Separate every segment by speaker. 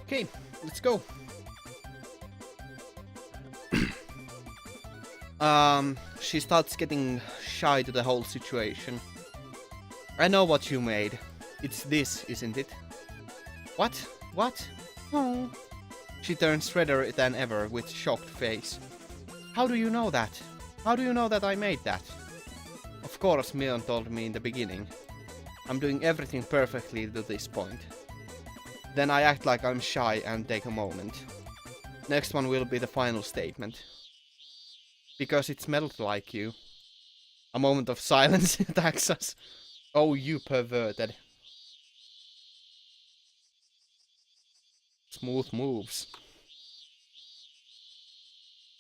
Speaker 1: Okay, let's go. She starts getting shy to the whole situation. I know what you made. It's this, isn't it? What? What? Oh. She turns redder than ever with shocked face. How do you know that? How do you know that I made that? Of course, Mion told me in the beginning. I'm doing everything perfectly to this point. Then I act like I'm shy and take a moment. Next one will be the final statement. Because it smelled like you. A moment of silence attacks us. Oh, you perverted. Smooth moves.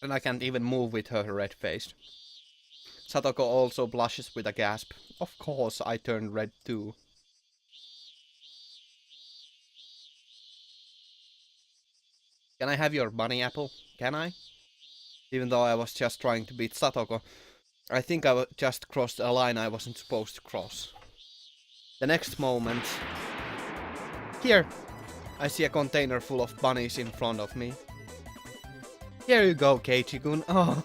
Speaker 1: And I can't even move with her red face. Satoko also blushes with a gasp. Of course, I turned red too. Can I have your bunny apple? Can I? Even though I was just trying to beat Satoko, I think I just crossed a line I wasn't supposed to cross. The next moment... Here! I see a container full of bunnies in front of me. Here you go, Keiichi-kun. Oh.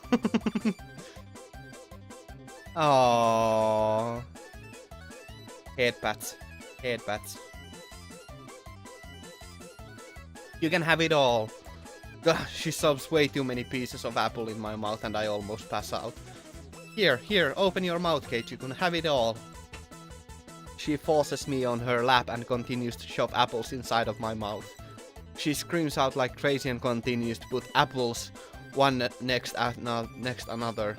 Speaker 1: Oh. Headpats. Headpats. You can have it all. She shoves way too many pieces of apple in my mouth and I almost pass out. Here, open your mouth, Keiichi-kun, have it all. She forces me on her lap and continues to shove apples inside of my mouth. She screams out like crazy and continues to put apples one next another.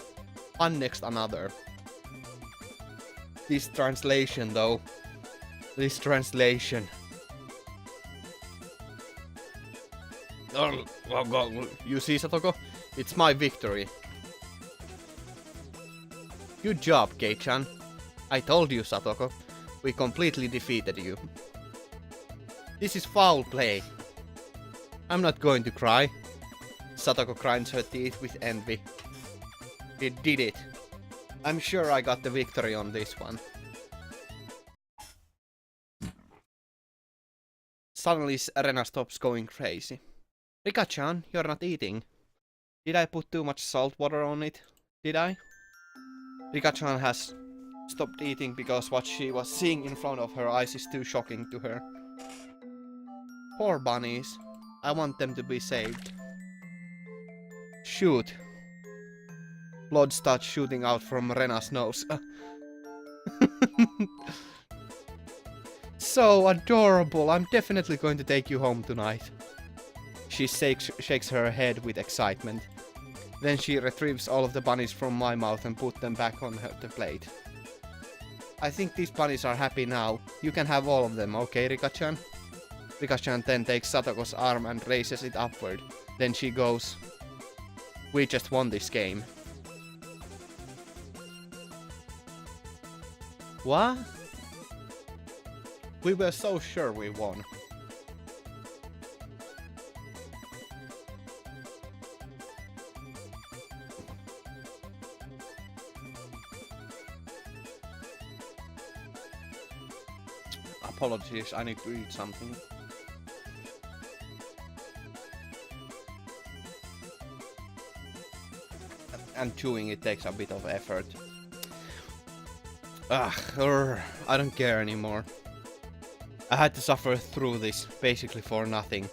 Speaker 1: One next another. This translation though. This translation. You see, Satoko? It's my victory. Good job, Kei-chan. I told you, Satoko. We completely defeated you. This is foul play. I'm not going to cry. Satoko grinds her teeth with envy. We did it. I'm sure I got the victory on this one. Suddenly, Rena stops going crazy. Rika-chan, you're not eating. Did I put too much salt water on it? Did I? Rika-chan has stopped eating because what she was seeing in front of her eyes is too shocking to her. Poor bunnies. I want them to be saved. Shoot. Blood starts shooting out from Rena's nose. So adorable. I'm definitely going to take you home tonight. She shakes her head with excitement. Then she retrieves all of the bunnies from my mouth and puts them back on the plate. I think these bunnies are happy now. You can have all of them, okay, Rika-chan? Rika-chan then takes Satoko's arm and raises it upward. Then she goes, "We just won this game." What? We were so sure we won. Apologies, I need to eat something. And chewing it takes a bit of effort. Ugh, I don't care anymore. I had to suffer through this, basically for nothing.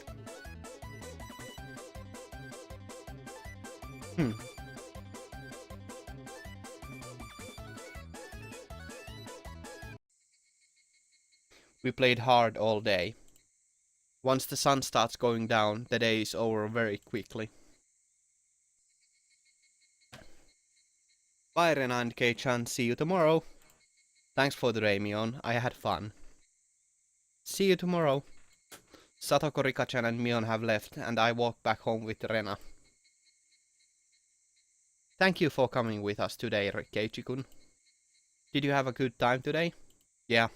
Speaker 1: We played hard all day. Once the sun starts going down, the day is over very quickly. Bye, Rena and Kei-chan. See you tomorrow. Thanks for the Mion. I had fun. See you tomorrow. Satoko, Rika-chan and Mion have left, and I walk back home with Rena. Thank you for coming with us today, Keiichi-kun. Did you have a good time today? Yeah,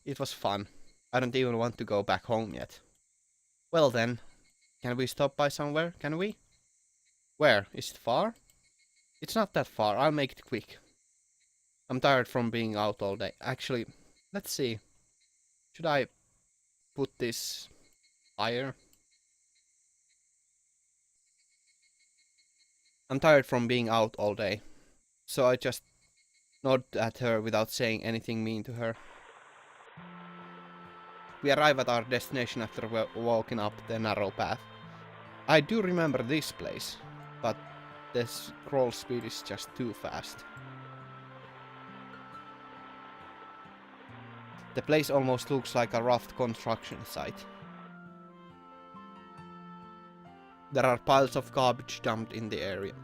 Speaker 1: it was fun. I don't even want to go back home yet. Well then, can we stop by somewhere, can we? Where? Is it far? It's not that far, I'll make it quick. I'm tired from being out all day. Actually, let's see. Should I put this higher? I'm tired from being out all day, so I just nod at her without saying anything mean to her. We arrive at our destination after walking up the narrow path. I do remember this place, but the scroll speed is just too fast. The place almost looks like a rough construction site. There are piles of garbage dumped in the area.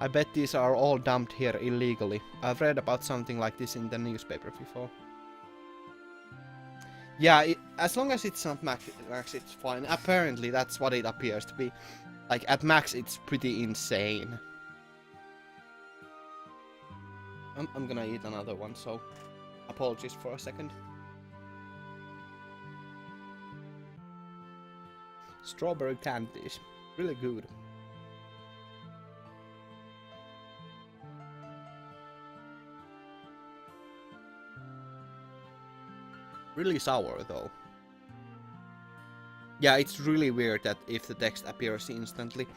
Speaker 1: I bet these are all dumped here illegally. I've read about something like this in the newspaper before. Yeah, as long as it's not max, it's fine. Apparently that's what it appears to be. Like, at max it's pretty insane. I'm gonna eat another one, so apologies for a second. Strawberry candies. Really good. Really sour though. Yeah, it's really weird that if the text appears instantly,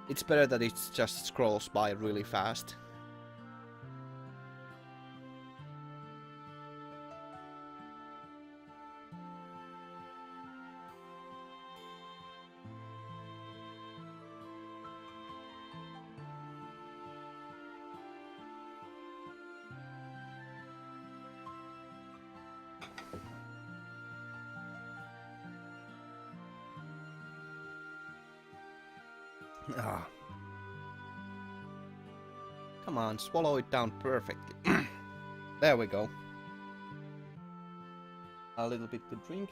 Speaker 1: it's better that it just scrolls by really fast. Ah. Come on, swallow it down perfectly. There we go. A little bit to drink.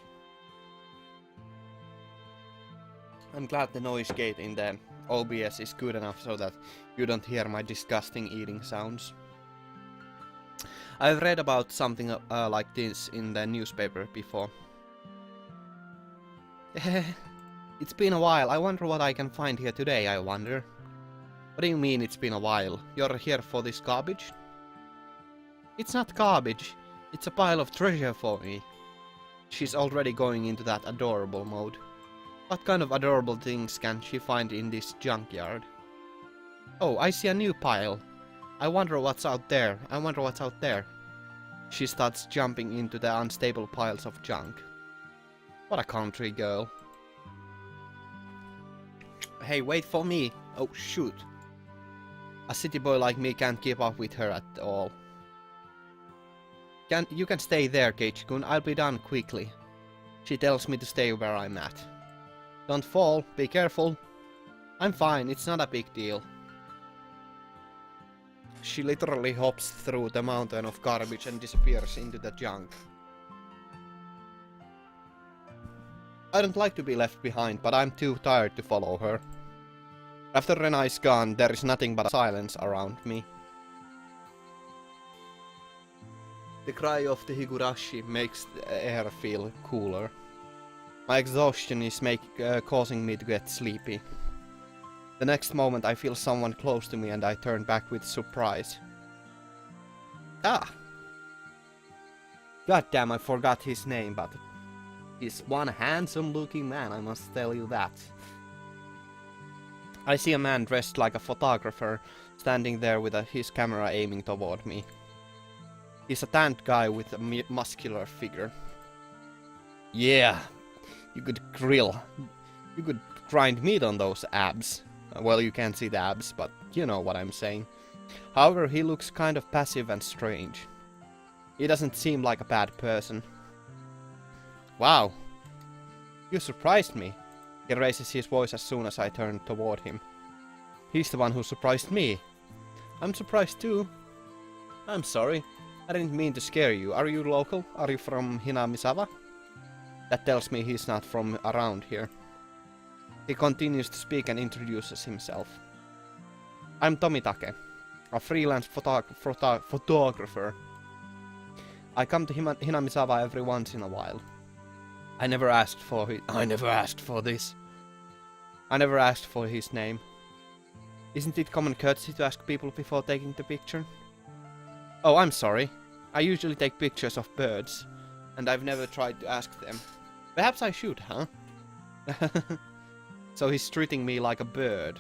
Speaker 1: I'm glad the noise gate in the OBS is good enough so that you don't hear my disgusting eating sounds. I've read about something like this in the newspaper before. It's been a while. I wonder what I can find here today, I wonder. What do you mean it's been a while? You're here for this garbage? It's not garbage. It's a pile of treasure for me. She's already going into that adorable mode. What kind of adorable things can she find in this junkyard? Oh, I see a new pile. I wonder what's out there. I wonder what's out there. She starts jumping into the unstable piles of junk. What a country girl. Hey, wait for me! Oh, shoot. A city boy like me can't keep up with her at all. You can stay there, Keiichi-kun. I'll be done quickly. She tells me to stay where I'm at. Don't fall. Be careful. I'm fine. It's not a big deal. She literally hops through the mountain of garbage and disappears into the junk. I don't like to be left behind, but I'm too tired to follow her. After Rena is gone, there is nothing but silence around me. The cry of the Higurashi makes the air feel cooler. My exhaustion is causing me to get sleepy. The next moment I feel someone close to me and I turn back with surprise. Ah! Goddamn, I forgot his name, but he's one handsome looking man, I must tell you that. I see a man dressed like a photographer, standing there with his camera aiming toward me. He's a tanned guy with a muscular figure. Yeah, you could grind meat on those abs. Well, you can't see the abs, but you know what I'm saying. However, he looks kind of passive and strange. He doesn't seem like a bad person. Wow, you surprised me. He raises his voice as soon as I turn toward him. He's the one who surprised me. I'm surprised too. I'm sorry. I didn't mean to scare you. Are you local? Are you from Hinamizawa? That tells me he's not from around here. He continues to speak and introduces himself. I'm Tomitake, a freelance photographer. I come to Hinamizawa every once in a while. I never asked for this. I never asked for his name. Isn't it common courtesy to ask people before taking the picture? Oh, I'm sorry. I usually take pictures of birds. and I've never tried to ask them. Perhaps I should, huh? So he's treating me like a bird.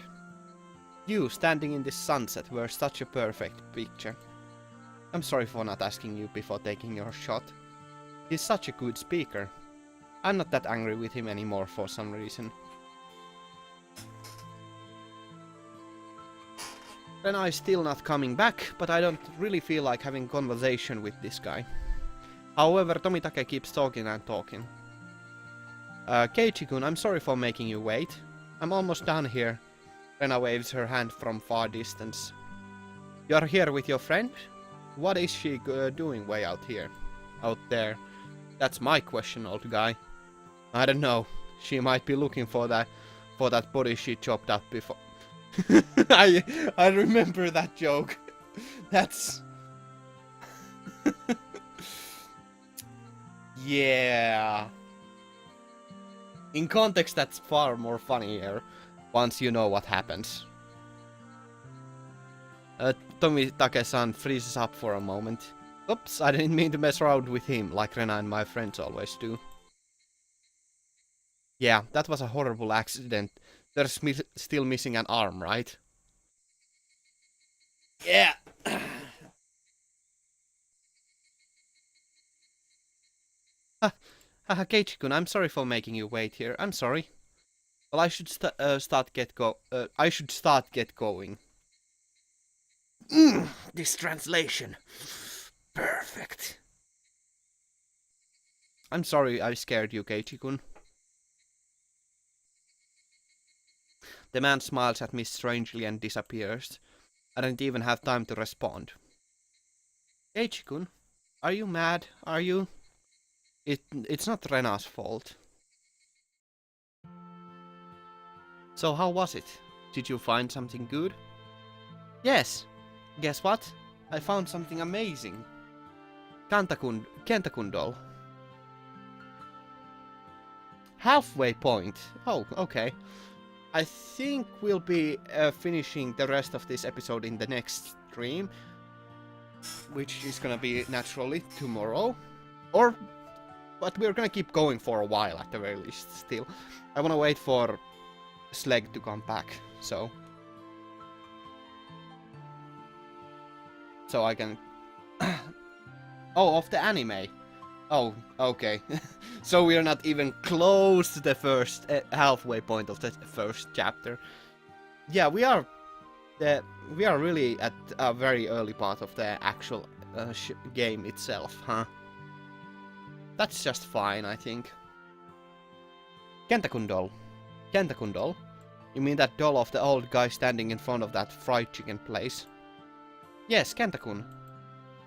Speaker 1: You, standing in this sunset, were such a perfect picture. I'm sorry for not asking you before taking your shot. He's such a good speaker. I'm not that angry with him anymore for some reason. Renai's still not coming back, but I don't really feel like having conversation with this guy. However, Tomitake keeps talking and talking. Keiichi-kun, I'm sorry for making you wait. I'm almost done here. Rena waves her hand from far distance. You're here with your friend? What is she doing way out here? Out there? That's my question, old guy. I don't know. She might be looking for that body she chopped up before. I remember that joke. That's... yeah. In context, that's far more funnier once you know what happens. Tomitake-san freezes up for a moment. Oops, I didn't mean to mess around with him like Rena and my friends always do. Yeah, that was a horrible accident. There's still missing an arm, right? Yeah. Keiichi-kun, I'm sorry for making you wait here. I'm sorry. Well, I should start get going. This translation. Perfect. I'm sorry I scared you, Keiichi-kun. The man smiles at me strangely and disappears. I don't even have time to respond. Keiichi-kun, are you mad? Are you? It's not Rena's fault. So how was it? Did you find something good? Yes. Guess what? I found something amazing. Kentakun doll. Halfway point. Oh, okay. I think we'll be finishing the rest of this episode in the next stream, which is gonna be naturally tomorrow. But we're gonna keep going for a while at the very least still. I wanna wait for Sleg to come back, so I can... Oh, of the anime. Oh, okay. So we are not even close to the first halfway point of the first chapter. Yeah, we are really at a very early part of the actual game itself, huh? That's just fine, I think. Kentakun doll. Kentakun doll? You mean that doll of the old guy standing in front of that fried chicken place? Yes, Kentakun.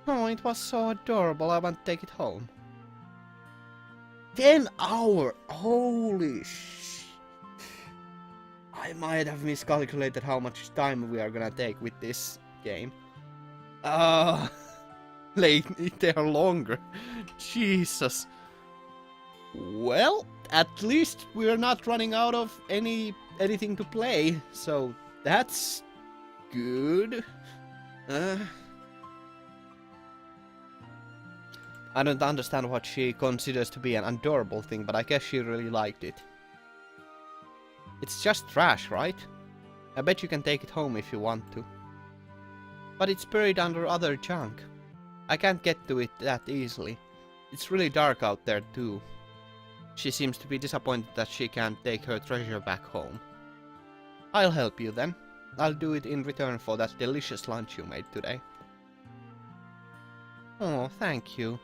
Speaker 1: Oh, it was so adorable, I want to take it home. 10 hours! Holy sh... I might have miscalculated how much time we are gonna take with this game. They are longer. Jesus. Well, at least we're not running out of anything to play, so that's good. I don't understand what she considers to be an adorable thing, but I guess she really liked it. It's just trash, right? I bet you can take it home if you want to. But it's buried under other junk. I can't get to it that easily. It's really dark out there too. She seems to be disappointed that she can't take her treasure back home. I'll help you then. I'll do it in return for that delicious lunch you made today. Oh, thank you.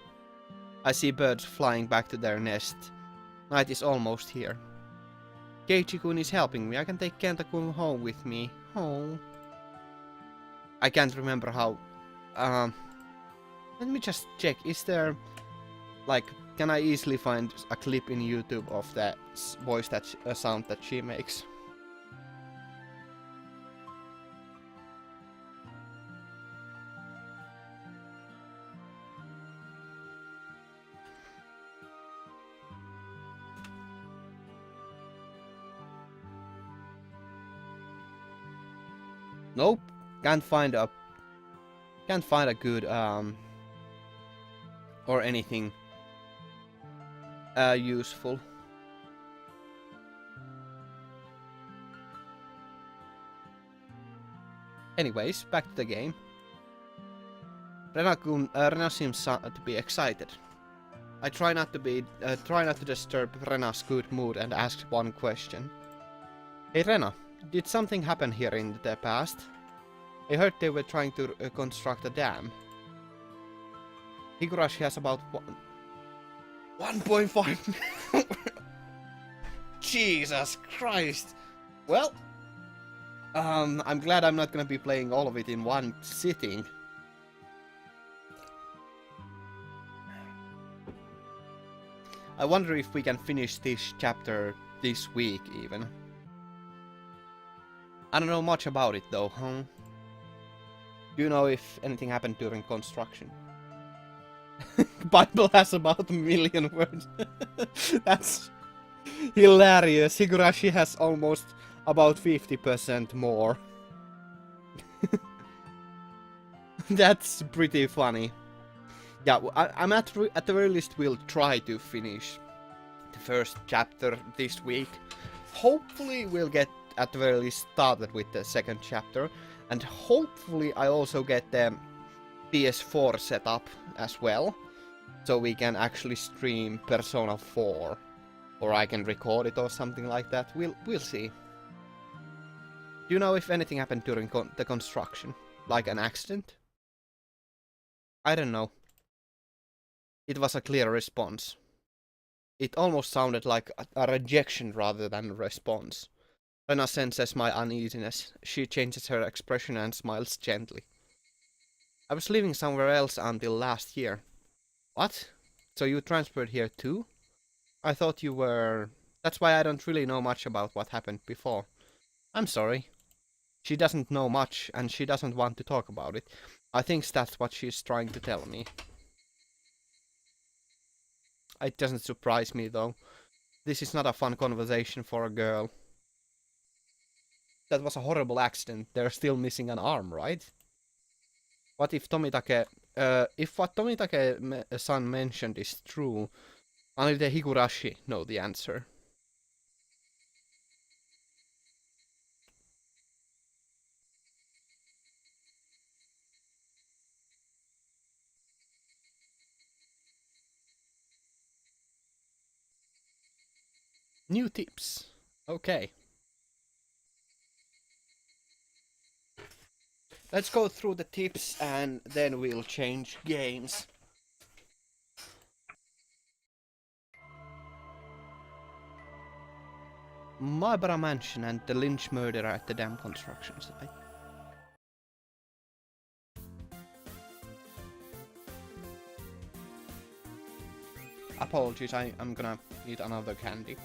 Speaker 1: I see birds flying back to their nest. Night is almost here. Keiichi-kun is helping me. I can take Kentakun home with me. Oh. I can't remember how... Let me just check. Is there... Like, can I easily find a clip in YouTube of that voice sound that she makes? Nope, can't find a good or anything useful. Anyways, back to the game. Rena seems to be excited. I try not to disturb Rena's good mood and ask one question. Hey Rena, did something happen here in the past? I heard they were trying to construct a dam. Higurashi has about 1.5. Jesus Christ. Well, I'm glad I'm not gonna be playing all of it in one sitting. I wonder if we can finish this chapter this week even. I don't know much about it though, huh? Do you know if anything happened during construction? Bible has about 1 million words. That's hilarious. Higurashi has almost about 50% more. That's pretty funny. Yeah, I'm at the very least will try to finish the first chapter this week. Hopefully we'll get at the very least started with the second chapter, and hopefully I also get the PS4 set up as well, so we can actually stream Persona 4, or I can record it or something like that. We'll see. Do you know if anything happened during the construction, like an accident? I don't know. It was a clear response. It almost sounded like a rejection rather than a response. Rena senses my uneasiness. She changes her expression and smiles gently. I was living somewhere else until last year. What? So you transferred here too? I thought you were... That's why I don't really know much about what happened before. I'm sorry. She doesn't know much and she doesn't want to talk about it. I think that's what she's trying to tell me. It doesn't surprise me though. This is not a fun conversation for a girl. That was a horrible accident. They're still missing an arm, right? What if Tomitake... if what Tomitake-san mentioned is true, only the Higurashi know the answer. New tips. Okay. Let's go through the tips and then we'll change games. Maibara Mansion and the Lynch murderer at the dam construction site. Apologies, I'm gonna need another candy.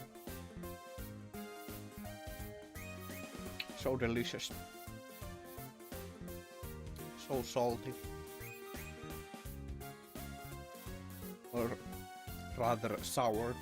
Speaker 1: So delicious. So salty. Or rather sour.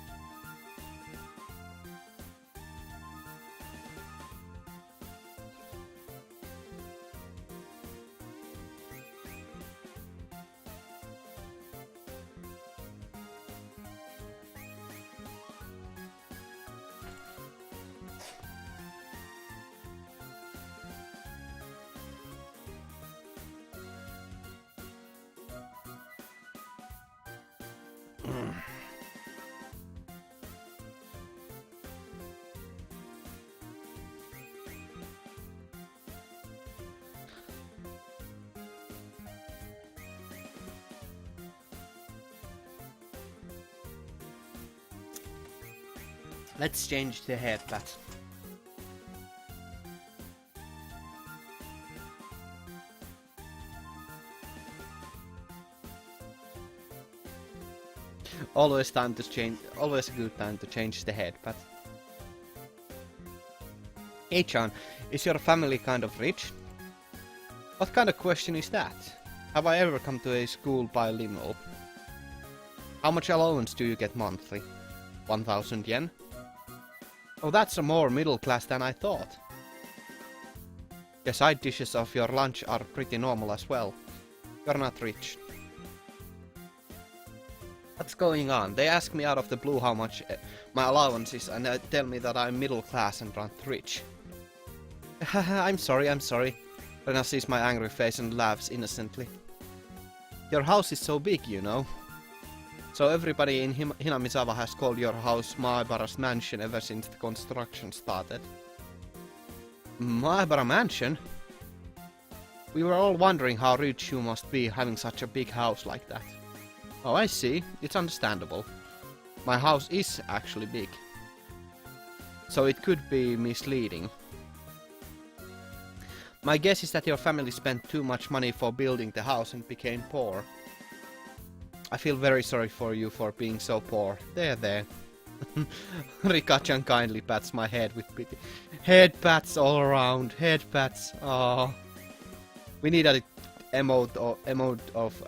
Speaker 1: Let's change the headband. Always time to change. Always a good time to change the headband. Hey Chan, is your family kind of rich? What kind of question is that? Have I ever come to a school bilingual? How much allowance do you get monthly? 1,000 yen? Oh, that's more middle class than I thought. The side dishes of your lunch are pretty normal as well. You're not rich. What's going on? They ask me out of the blue how much my allowance is, and they tell me that I'm middle class and not rich. I'm sorry, I'm sorry. Rena sees my angry face and laughs innocently. Your house is so big, you know. So everybody in Hinamizawa has called your house Maebara's mansion ever since the construction started. Maebara mansion? We were all wondering how rich you must be having such a big house like that. Oh, I see. It's understandable. My house is actually big. So it could be misleading. My guess is that your family spent too much money for building the house and became poor. I feel very sorry for you for being so poor. There. Rika-chan kindly pats my head with pity. Head pats all around. Head pats. Oh. We need a emote of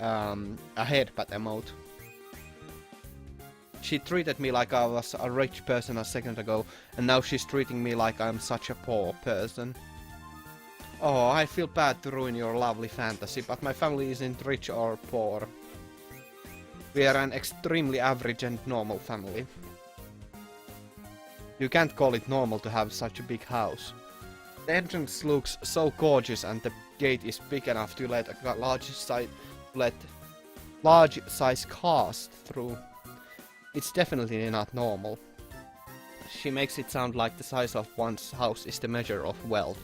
Speaker 1: a head pat emote. She treated me like I was a rich person a second ago, and now she's treating me like I'm such a poor person. Oh, I feel bad to ruin your lovely fantasy, but my family isn't rich or poor. We are an extremely average and normal family. You can't call it normal to have such a big house. The entrance looks so gorgeous and the gate is big enough to let a large size cars through. It's definitely not normal. She makes it sound like the size of one's house is the measure of wealth.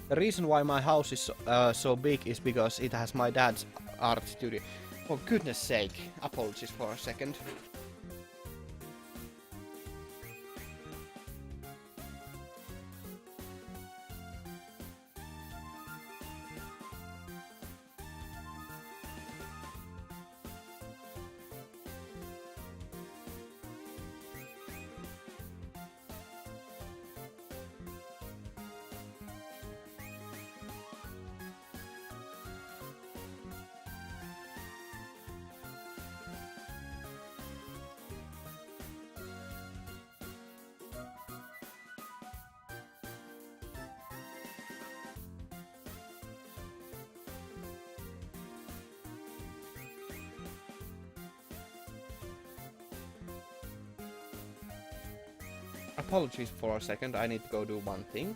Speaker 1: The reason why my house is so big is because it has my dad's art studio. For goodness sake, apologies for a second. Apologies for a second, I need to go do one thing.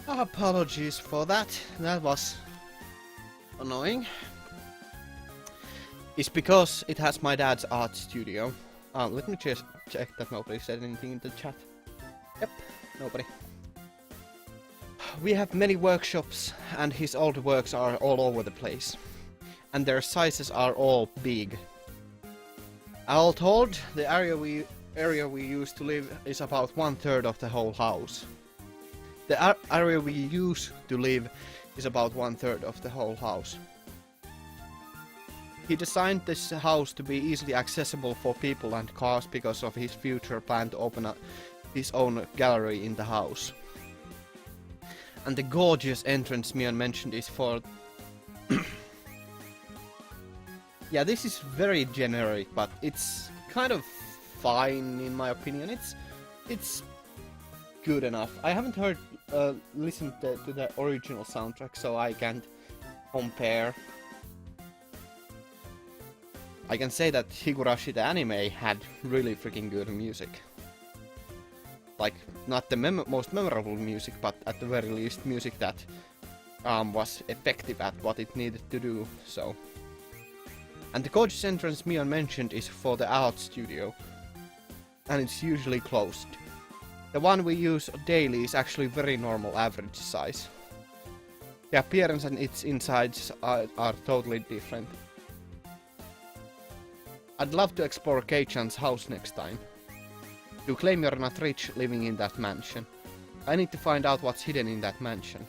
Speaker 1: Apologies for that. That was annoying. It's because it has my dad's art studio. Let me just check that nobody said anything in the chat. Yep, nobody. We have many workshops, and his old works are all over the place. And their sizes are all big. All told, the area we used to live is about 1/3 of the whole house. The area we used to live is about 1/3 of the whole house. He designed this house to be easily accessible for people and cars because of his future plan to open up his own gallery in the house. And the gorgeous entrance Mion mentioned is for... Yeah, this is very generic, but it's kind of fine in my opinion. It's good enough. I haven't listened to the original soundtrack, so I can't compare. I can say that Higurashi the anime had really freaking good music. Like, not the most memorable music, but at the very least music that was effective at what it needed to do, so. And the gorgeous entrance Mion mentioned is for the art studio, and it's usually closed. The one we use daily is actually very normal average size. The appearance and its insides are totally different. I'd love to explore Kei-chan's house next time. You claim you're not rich living in that mansion. I need to find out what's hidden in that mansion.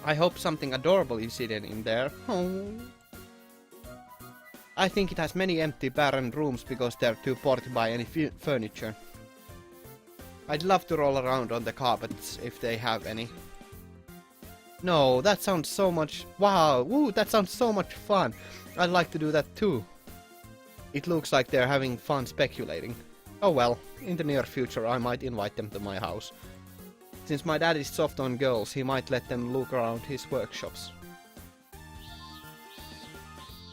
Speaker 1: I hope something adorable is hidden in there. Oh. I think it has many empty barren rooms because they're too poor to buy any furniture. I'd love to roll around on the carpets if they have any. No, that sounds so much... Wow, ooh, that sounds so much fun. I'd like to do that too. It looks like they're having fun speculating. Oh well, in the near future I might invite them to my house. Since my dad is soft on girls, he might let them look around his workshops.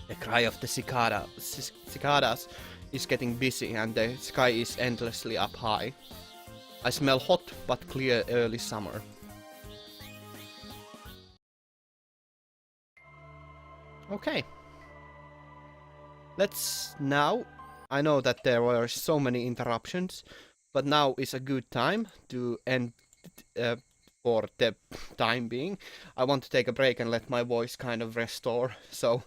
Speaker 1: The cry of the cicadas is getting busy and the sky is endlessly up high. I smell hot but clear early summer. Okay. Let's now... I know that there were so many interruptions, but now is a good time to end for the time being. I want to take a break and let my voice kind of restore, so...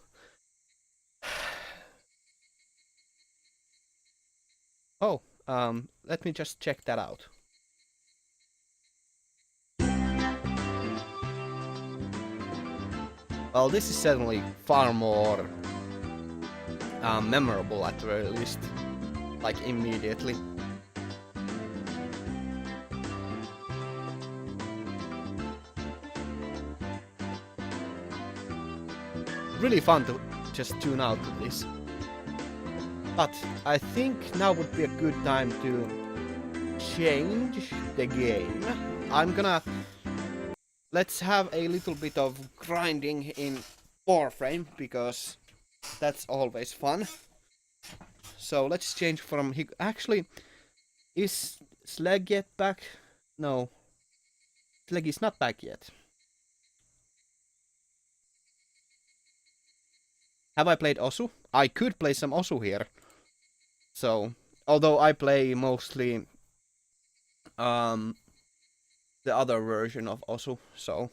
Speaker 1: Oh, let me just check that out. Well, this is certainly far more memorable at the very least, like immediately. Really fun to just tune out to this. But I think now would be a good time to change the game. Let's have a little bit of grinding in Warframe, because that's always fun. So let's change from... Actually, is Slag yet back? No. Slag is not back yet. Have I played Osu? I could play some Osu here. So, although I play mostly the other version of Osu, so